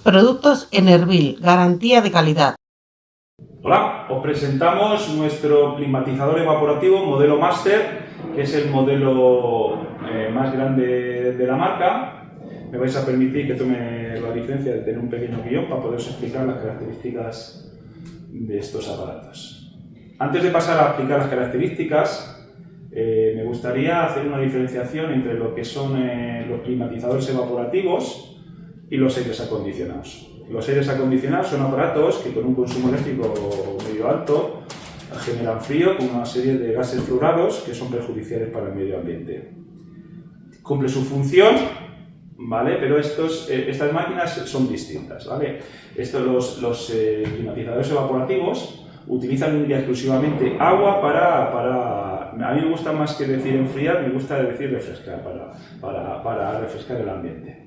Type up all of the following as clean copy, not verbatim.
Productos Enerbil, garantía de calidad. Hola, os presentamos nuestro climatizador evaporativo modelo Master, que es el modelo más grande de la marca. Me vais a permitir que tome la licencia de tener un pequeño guión para poderos explicar las características de estos aparatos. Antes de pasar a explicar las características, me gustaría hacer una diferenciación entre lo que son los climatizadores evaporativos y los aires acondicionados. Los aires acondicionados son aparatos que con un consumo eléctrico medio alto generan frío con una serie de gases fluorados que son perjudiciales para el medio ambiente. Cumple su función, ¿vale? Pero estas máquinas son distintas, ¿vale? Los climatizadores evaporativos utilizan única y exclusivamente agua para... A mí me gusta más que decir enfriar, me gusta decir refrescar, para refrescar el ambiente.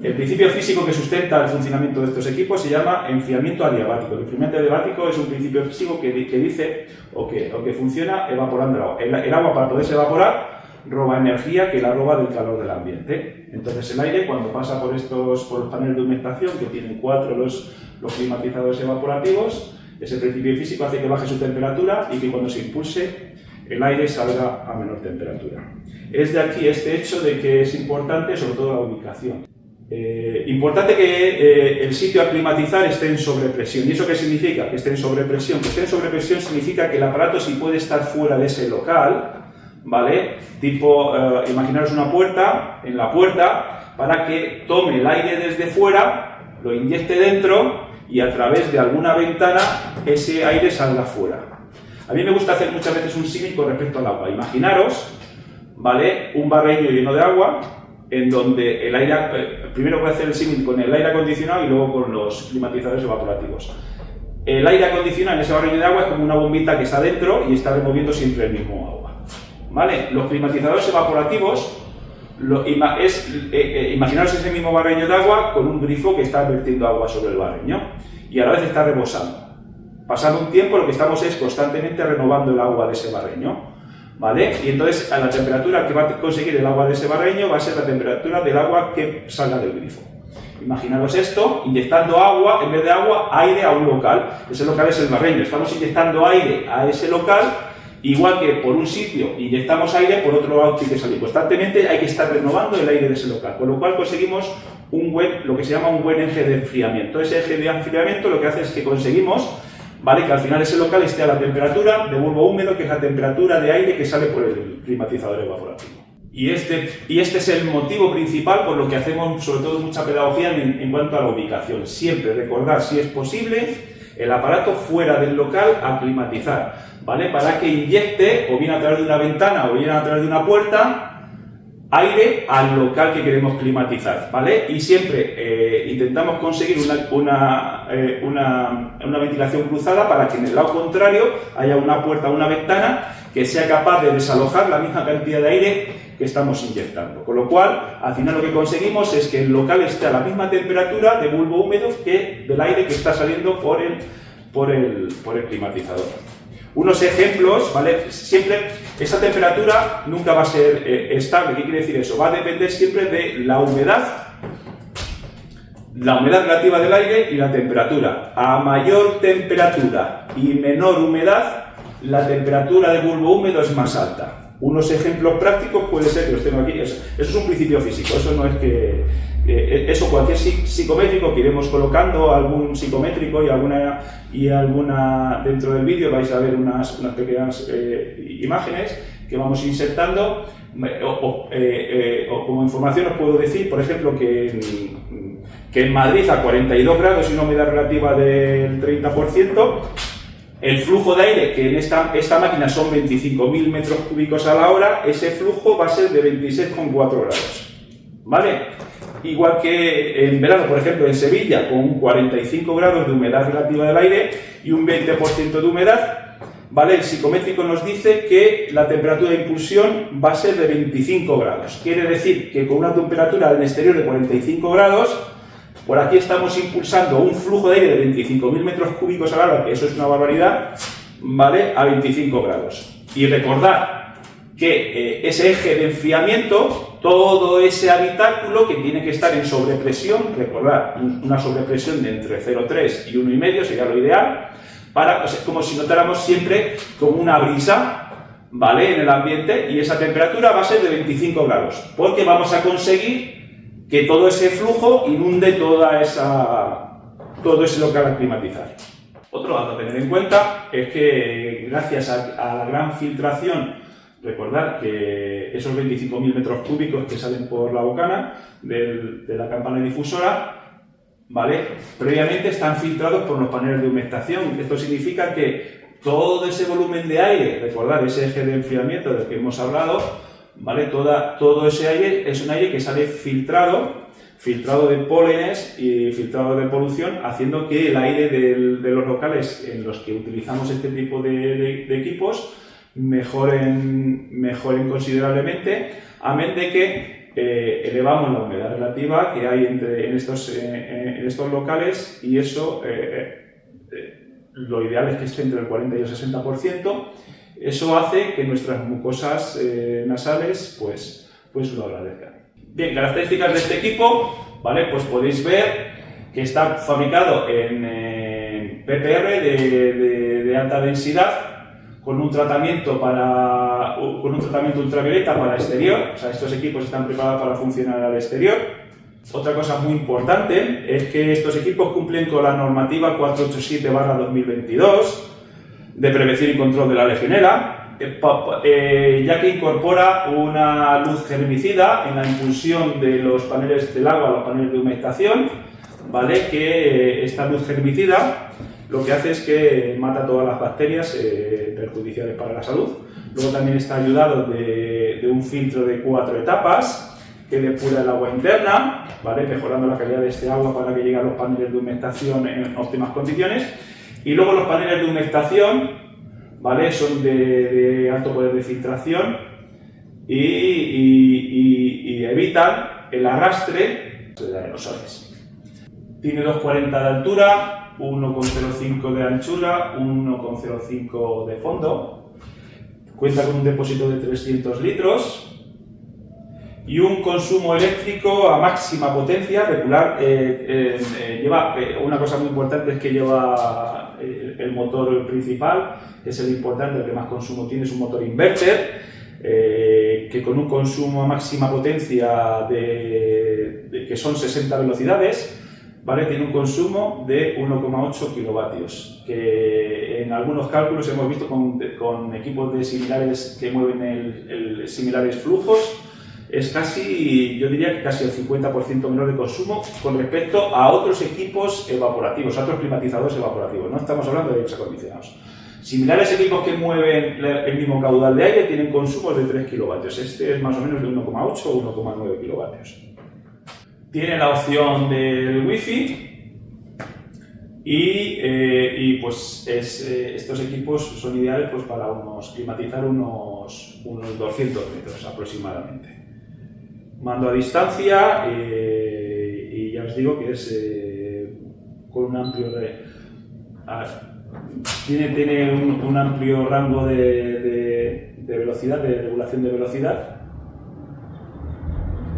El principio físico que sustenta el funcionamiento de estos equipos se llama enfriamiento adiabático. El enfriamiento adiabático es un principio físico que dice o que funciona evaporando el agua. El agua, para poderse evaporar, roba energía que la roba del calor del ambiente. Entonces el aire, cuando pasa por los paneles de humectación, que tienen 4 los climatizadores evaporativos, ese principio físico hace que baje su temperatura y que cuando se impulse el aire salga a menor temperatura. Es de aquí este hecho de que es importante, sobre todo, la ubicación. Importante que el sitio a climatizar esté en sobrepresión. ¿Y eso qué significa? Que esté en sobrepresión. Que esté en sobrepresión significa que el aparato, si puede estar fuera de ese local, ¿vale? Tipo, imaginaros una puerta, en la puerta, para que tome el aire desde fuera, lo inyecte dentro y a través de alguna ventana ese aire salga fuera. A mí me gusta hacer muchas veces un símil con respecto al agua. Imaginaros, ¿vale?, un barreño lleno de agua, en donde el aire, primero voy a hacer el símil con el aire acondicionado y luego con los climatizadores evaporativos. El aire acondicionado en ese barreño de agua es como una bombita que está dentro y está removiendo siempre el mismo agua, ¿vale? Los climatizadores evaporativos, imaginaros ese mismo barreño de agua con un grifo que está vertiendo agua sobre el barreño y a la vez está rebosando. Pasado un tiempo, lo que estamos es constantemente renovando el agua de ese barreño, ¿vale? Y entonces a la temperatura que va a conseguir el agua de ese barreño va a ser la temperatura del agua que salga del grifo. Imaginaros esto, inyectando agua, en vez de agua, aire a un local. Ese local es el barreño. Estamos inyectando aire a ese local, igual que por un sitio inyectamos aire, por otro lado tiene que salir. Constantemente hay que estar renovando el aire de ese local, con lo cual conseguimos lo que se llama un buen eje de enfriamiento. Ese eje de enfriamiento lo que hace es que conseguimos, ¿vale?, que al final ese local esté a la temperatura de bulbo húmedo, que es la temperatura de aire que sale por el climatizador evaporativo. Y este es el motivo principal por lo que hacemos, sobre todo, mucha pedagogía en cuanto a la ubicación. Siempre recordar, si es posible, el aparato fuera del local a climatizar, ¿vale?, para que inyecte, o bien a través de una ventana o bien a través de una puerta, aire al local que queremos climatizar, ¿vale? Y siempre intentamos conseguir una ventilación cruzada para que en el lado contrario haya una puerta o una ventana que sea capaz de desalojar la misma cantidad de aire que estamos inyectando. Con lo cual, al final lo que conseguimos es que el local esté a la misma temperatura de bulbo húmedo que del aire que está saliendo por el climatizador. Unos ejemplos, ¿vale? Siempre esa temperatura nunca va a ser estable. ¿Qué quiere decir eso? Va a depender siempre de la humedad relativa del aire y la temperatura. A mayor temperatura y menor humedad, la temperatura de bulbo húmedo es más alta. Unos ejemplos prácticos puede ser que los tengo aquí. Eso es un principio físico. Eso no es que... eso, cualquier psicométrico que iremos colocando, algún psicométrico y alguna dentro del vídeo vais a ver unas pequeñas imágenes que vamos insertando, o como información os puedo decir, por ejemplo, que en Madrid a 42 grados y una humedad relativa del 30%, el flujo de aire, que en esta máquina son 25.000 metros cúbicos a la hora, ese flujo va a ser de 26,4 grados, ¿vale? Igual que en verano, por ejemplo, en Sevilla, con 45 grados de humedad relativa del aire y un 20% de humedad, ¿vale? El psicométrico nos dice que la temperatura de impulsión va a ser de 25 grados. Quiere decir que con una temperatura en exterior de 45 grados, por aquí estamos impulsando un flujo de aire de 25.000 metros cúbicos a la hora, que eso es una barbaridad, ¿vale?, a 25 grados. Y recordad que ese eje de enfriamiento todo ese habitáculo que tiene que estar en sobrepresión, recordad, una sobrepresión de entre 0,3 y 1,5 sería lo ideal, para, o sea, como si notáramos siempre como una brisa, ¿vale?, en el ambiente, y esa temperatura va a ser de 25 grados, porque vamos a conseguir que todo ese flujo inunde todo ese local a climatizar. Otro dato a tener en cuenta es que gracias a la gran filtración, recordad que esos 25.000 metros cúbicos que salen por la bocana de la campana difusora, ¿vale?, previamente están filtrados por los paneles de humectación. Esto significa que todo ese volumen de aire, recordad ese eje de enfriamiento del que hemos hablado, ¿vale?, todo ese aire es un aire que sale filtrado de pólenes y filtrado de polución, haciendo que el aire de los locales en los que utilizamos este tipo de equipos mejoren considerablemente, amén de que elevamos la humedad relativa que hay en estos locales, y eso lo ideal es que esté entre el 40 y el 60%. Eso hace que nuestras mucosas nasales pues lo agradezcan. Bien, características de este equipo, ¿vale? Pues podéis ver que está fabricado en PPR de alta densidad, con un tratamiento ultravioleta para exterior. O sea, estos equipos están preparados para funcionar al exterior. Otra cosa muy importante es que estos equipos cumplen con la normativa 487/2022 de prevención y control de la legionela, ya que incorpora una luz germicida en la impulsión de los paneles del agua, los paneles de humectación, ¿vale? Que esta luz germicida lo que hace es que mata todas las bacterias perjudiciales para la salud. Luego también está ayudado de un filtro de 4 etapas que depura el agua interna, ¿vale?, mejorando la calidad de este agua para que llegue a los paneles de humectación en óptimas condiciones. Y luego los paneles de humectación, ¿vale?, son de alto poder de filtración y evitan el arrastre de aerosoles. Tiene 2,40 de altura, 1,05 de anchura, 1,05 de fondo. Cuenta con un depósito de 300 litros y un consumo eléctrico a máxima potencia regular. Lleva una cosa muy importante, es que lleva el motor principal, que es el importante, el que más consumo tiene, es un motor inverter, que con un consumo a máxima potencia que son 60 velocidades, ¿vale?, tiene un consumo de 1,8 kilovatios, que en algunos cálculos hemos visto con equipos de similares que mueven similares flujos, es casi, yo diría que casi el 50% menor de consumo con respecto a otros equipos evaporativos, a otros climatizadores evaporativos. No estamos hablando de aires acondicionados. Similares equipos que mueven el mismo caudal de aire tienen consumos de 3 kilovatios. Este es más o menos de 1,8 o 1,9 kilovatios. Tiene la opción del Wi-Fi y pues estos equipos son ideales pues para climatizar unos 200 metros aproximadamente. Mando a distancia y ya os digo que es con un amplio tiene un amplio rango de velocidad, de regulación de velocidad.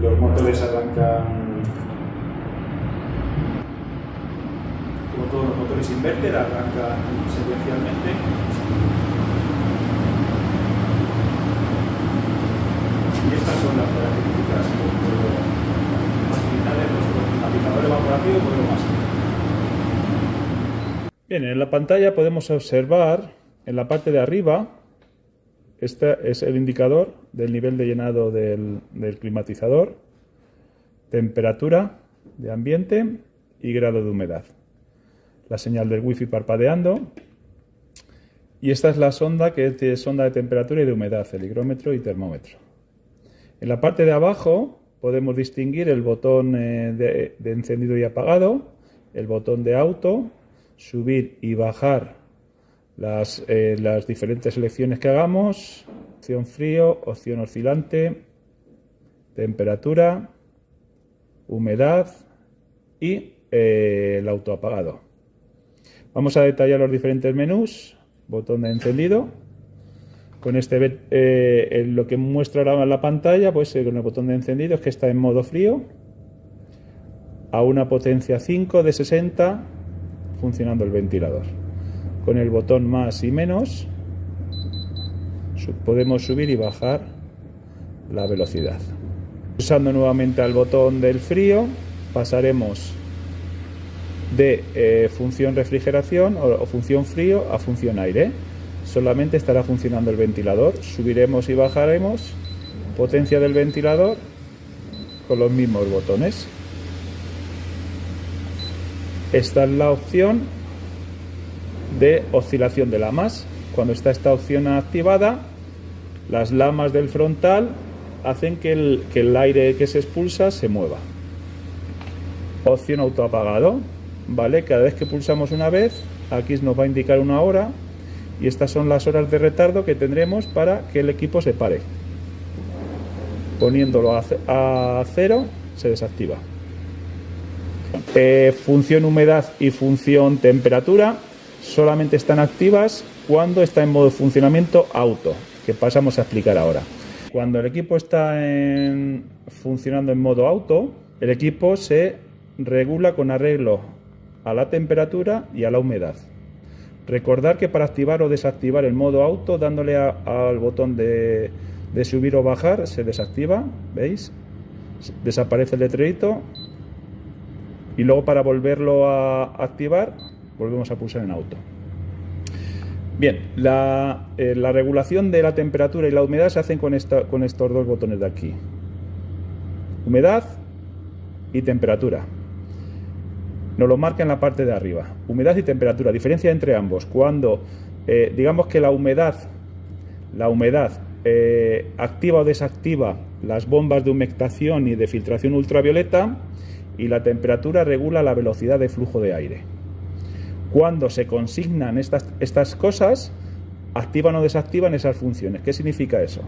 Los motores arrancan como todos los motores inverter, arrancan secuencialmente. Y estas son las características más finales de nuestro climatizador evaporativo modelo Master. Bien, en la pantalla podemos observar en la parte de arriba, este es el indicador del nivel de llenado del climatizador, temperatura de ambiente y grado de humedad. La señal del Wi-Fi parpadeando. Y esta es la sonda, que es sonda de temperatura y de humedad, el higrómetro y termómetro. En la parte de abajo podemos distinguir el botón de encendido y apagado, el botón de auto, subir y bajar las diferentes selecciones que hagamos, opción frío, opción oscilante, temperatura, humedad y el autoapagado. Vamos a detallar los diferentes menús, botón de encendido, Con lo que muestra ahora la pantalla, pues con el botón de encendido, es que está en modo frío, a una potencia 5 de 60, funcionando el ventilador. Con el botón más y menos podemos subir y bajar la velocidad. Pulsando nuevamente al botón del frío, pasaremos de función refrigeración o función frío a función aire. Solamente estará funcionando el ventilador. Subiremos y bajaremos potencia del ventilador con los mismos botones. Esta es la opción de oscilación de lamas. Cuando está esta opción activada, las lamas del frontal hacen que el aire que se expulsa se mueva. Opción autoapagado, ¿vale? Cada vez que pulsamos una vez, aquí nos va a indicar una hora, y estas son las horas de retardo que tendremos para que el equipo se pare. Poniéndolo a 0, se desactiva. Función humedad y función temperatura solamente están activas cuando está en modo funcionamiento auto, que pasamos a explicar ahora. Cuando el equipo está funcionando en modo auto, el equipo se regula con arreglo a la temperatura y a la humedad. Recordar que para activar o desactivar el modo auto, dándole al botón de subir o bajar, se desactiva, ¿veis? Desaparece el letrerito, y luego para volverlo a activar, volvemos a pulsar en auto. Bien, la regulación de la temperatura y la humedad se hacen con estos dos botones de aquí. Humedad y temperatura. Nos lo marca en la parte de arriba. Humedad y temperatura. Diferencia entre ambos. Cuando digamos que la humedad activa o desactiva las bombas de humectación y de filtración ultravioleta, y la temperatura regula la velocidad de flujo de aire. Cuando se consignan estas cosas, activan o desactivan esas funciones. ¿Qué significa eso?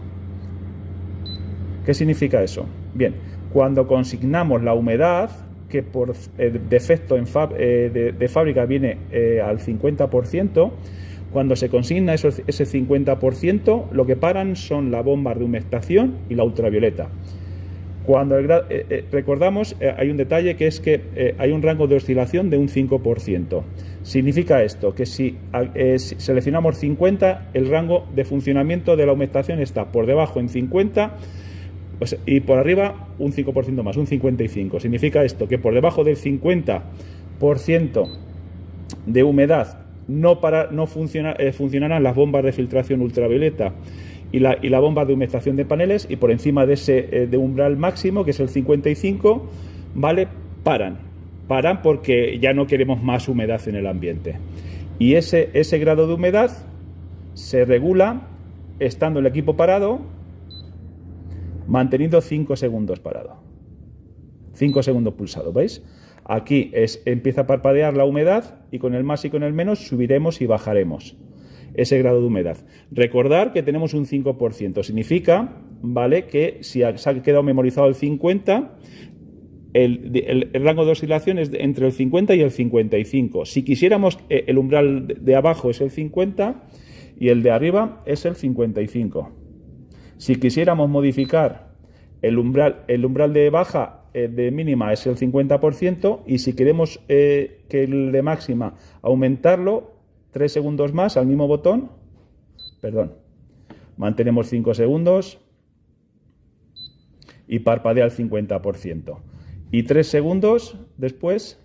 ¿Qué significa eso? Bien, cuando consignamos la humedad, que por defecto de fábrica viene al 50%, cuando se consigna ese 50%, lo que paran son las bombas de humectación y la ultravioleta. Cuando recordamos, hay un detalle, que es que hay un rango de oscilación de un 5%. Significa esto, que si seleccionamos 50, el rango de funcionamiento de la humectación está por debajo en 50, pues, y por arriba un 5% más, un 55. Significa esto, que por debajo del 50% de humedad no funcionarán las bombas de filtración ultravioleta y la bomba de humectación de paneles, y por encima de ese de umbral máximo, que es el 55, ¿vale? Paran porque ya no queremos más humedad en el ambiente. Y ese grado de humedad se regula estando el equipo parado, manteniendo 5 segundos parado. 5 segundos pulsado, ¿veis? Aquí empieza a parpadear la humedad, y con el más y con el menos subiremos y bajaremos ese grado de humedad. Recordar que tenemos un 5%. Significa, ¿vale?, que si se ha quedado memorizado el 50, el rango de oscilación es entre el 50 y el 55. Si quisiéramos, el umbral de abajo es el 50 y el de arriba es el 55. Si quisiéramos modificar el umbral de baja, de mínima es el 50%, y si queremos que el de máxima aumentarlo, 3 segundos más al mismo botón, mantenemos 5 segundos y parpadea al 50%. Y 3 segundos después,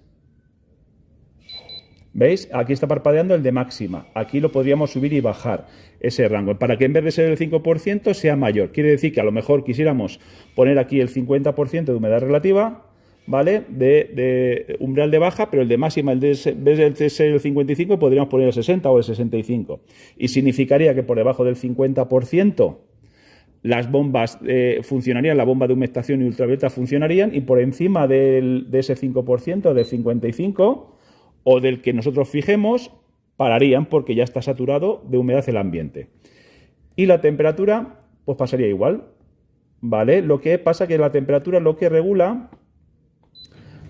¿veis? Aquí está parpadeando el de máxima. Aquí lo podríamos subir y bajar ese rango, para que en vez de ser el 5% sea mayor. Quiere decir que a lo mejor quisiéramos poner aquí el 50% de humedad relativa, ¿vale?, de umbral de baja, pero el de máxima, en vez de ser el 55, podríamos poner el 60 o el 65. Y significaría que por debajo del 50% las bombas funcionarían, la bomba de humectación y ultravioleta funcionarían, y por encima de ese 5%, del 55, o del que nosotros fijemos, pararían, porque ya está saturado de humedad el ambiente. Y la temperatura, pues pasaría igual, ¿vale? Lo que pasa que la temperatura lo que regula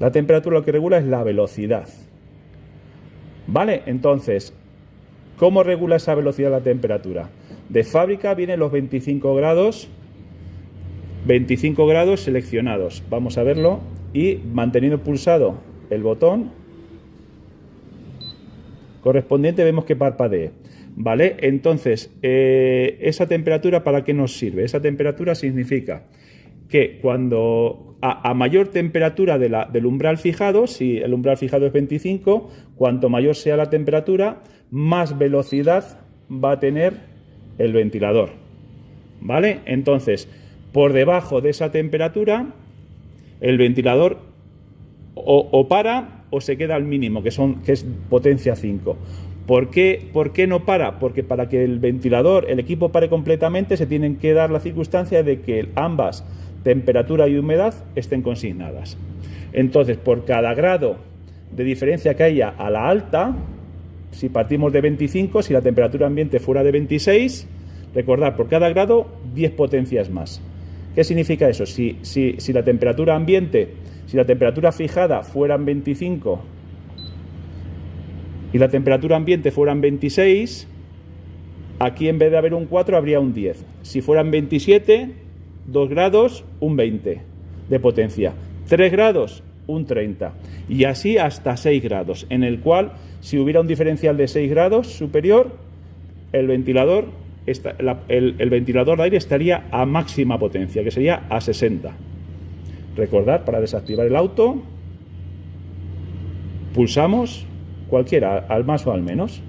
es la velocidad, ¿vale? Entonces, ¿cómo regula esa velocidad la temperatura? De fábrica vienen los 25 grados seleccionados. Vamos a verlo. Y manteniendo pulsado el botón correspondiente vemos que parpadee. ¿Vale? Entonces, esa temperatura, ¿para qué nos sirve? Esa temperatura significa que cuando a mayor temperatura del umbral fijado, si el umbral fijado es 25, cuanto mayor sea la temperatura, más velocidad va a tener el ventilador. ¿Vale? Entonces, por debajo de esa temperatura, el ventilador o para o se queda al mínimo, que es potencia 5. ¿Por qué no para? Porque para que el equipo pare completamente, se tienen que dar la circunstancia de que ambas, temperatura y humedad, estén consignadas. Entonces, por cada grado de diferencia que haya a la alta, si partimos de 25, si la temperatura ambiente fuera de 26, recordad, por cada grado, 10 potencias más. ¿Qué significa eso? Si la temperatura ambiente, si la temperatura fijada fueran 25 y la temperatura ambiente fueran 26, aquí en vez de haber un 4 habría un 10. Si fueran 27, 2 grados, un 20 de potencia. 3 grados, un 30. Y así hasta 6 grados, en el cual, si hubiera un diferencial de 6 grados superior, el ventilador de aire estaría a máxima potencia, que sería a 60. Recordad, para desactivar el auto, pulsamos cualquiera, al más o al menos,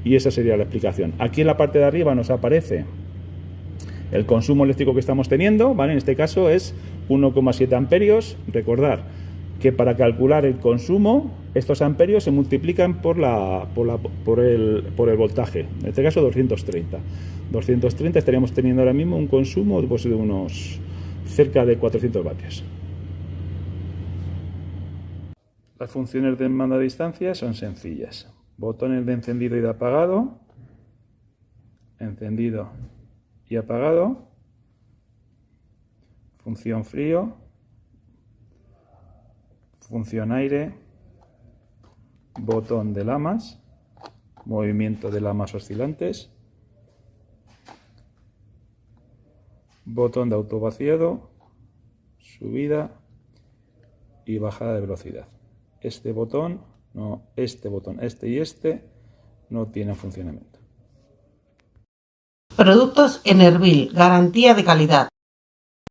y esa sería la explicación. Aquí en la parte de arriba nos aparece el consumo eléctrico que estamos teniendo, ¿vale? En este caso es 1,7 amperios. Recordad que para calcular el consumo, estos amperios se multiplican por el voltaje, en este caso 230. 230 estaríamos teniendo ahora mismo un consumo pues, de unos cerca de 400 vatios. Las funciones de mando a distancia son sencillas. Botones de encendido y de apagado, encendido y apagado, función frío, función aire, botón de lamas, movimiento de lamas oscilantes, botón de autovaciado, subida y bajada de velocidad. Este y este no tienen funcionamiento. Productos Enerbil, garantía de calidad.